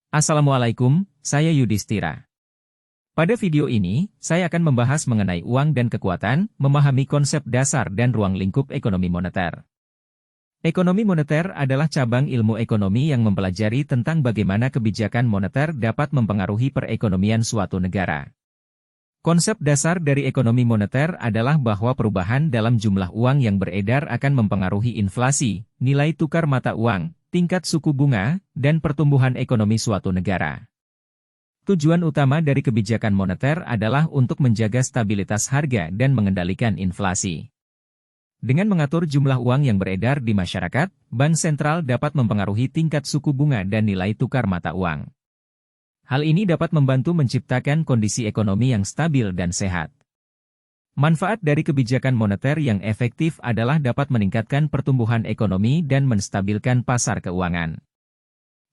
Assalamualaikum, saya Yudhistira. Pada video ini, saya akan membahas mengenai uang dan kekuatan, memahami konsep dasar dan ruang lingkup ekonomi moneter. Ekonomi moneter adalah cabang ilmu ekonomi yang mempelajari tentang bagaimana kebijakan moneter dapat mempengaruhi perekonomian suatu negara. Konsep dasar dari ekonomi moneter adalah bahwa perubahan dalam jumlah uang yang beredar akan mempengaruhi inflasi, nilai tukar mata uang, tingkat suku bunga, dan pertumbuhan ekonomi suatu negara. Tujuan utama dari kebijakan moneter adalah untuk menjaga stabilitas harga dan mengendalikan inflasi. Dengan mengatur jumlah uang yang beredar di masyarakat, bank sentral dapat mempengaruhi tingkat suku bunga dan nilai tukar mata uang. Hal ini dapat membantu menciptakan kondisi ekonomi yang stabil dan sehat. Manfaat dari kebijakan moneter yang efektif adalah dapat meningkatkan pertumbuhan ekonomi dan menstabilkan pasar keuangan.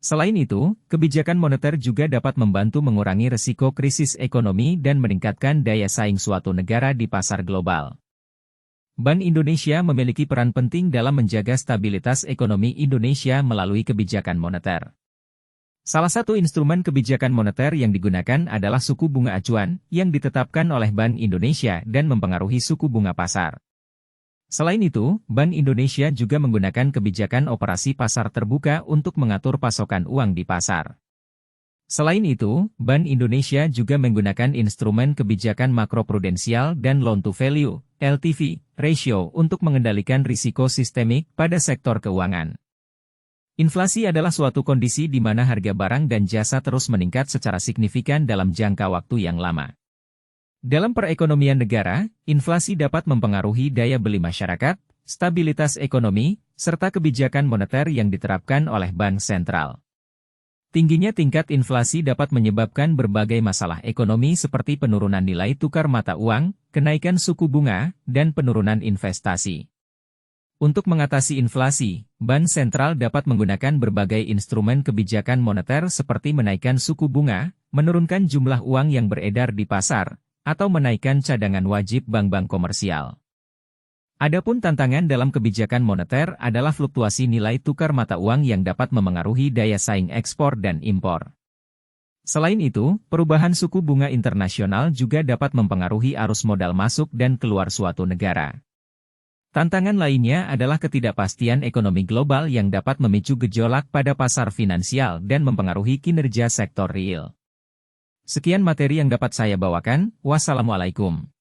Selain itu, kebijakan moneter juga dapat membantu mengurangi risiko krisis ekonomi dan meningkatkan daya saing suatu negara di pasar global. Bank Indonesia memiliki peran penting dalam menjaga stabilitas ekonomi Indonesia melalui kebijakan moneter. Salah satu instrumen kebijakan moneter yang digunakan adalah suku bunga acuan, yang ditetapkan oleh Bank Indonesia dan mempengaruhi suku bunga pasar. Selain itu, Bank Indonesia juga menggunakan kebijakan operasi pasar terbuka untuk mengatur pasokan uang di pasar. Selain itu, Bank Indonesia juga menggunakan instrumen kebijakan makroprudensial dan loan-to-value (LTV) ratio untuk mengendalikan risiko sistemik pada sektor keuangan. Inflasi adalah suatu kondisi di mana harga barang dan jasa terus meningkat secara signifikan dalam jangka waktu yang lama. Dalam perekonomian negara, inflasi dapat mempengaruhi daya beli masyarakat, stabilitas ekonomi, serta kebijakan moneter yang diterapkan oleh bank sentral. Tingginya tingkat inflasi dapat menyebabkan berbagai masalah ekonomi seperti penurunan nilai tukar mata uang, kenaikan suku bunga, dan penurunan investasi. Untuk mengatasi inflasi, bank sentral dapat menggunakan berbagai instrumen kebijakan moneter seperti menaikkan suku bunga, menurunkan jumlah uang yang beredar di pasar, atau menaikkan cadangan wajib bank-bank komersial. Adapun tantangan dalam kebijakan moneter adalah fluktuasi nilai tukar mata uang yang dapat memengaruhi daya saing ekspor dan impor. Selain itu, perubahan suku bunga internasional juga dapat mempengaruhi arus modal masuk dan keluar suatu negara. Tantangan lainnya adalah ketidakpastian ekonomi global yang dapat memicu gejolak pada pasar finansial dan mempengaruhi kinerja sektor real. Sekian materi yang dapat saya bawakan. Wassalamualaikum.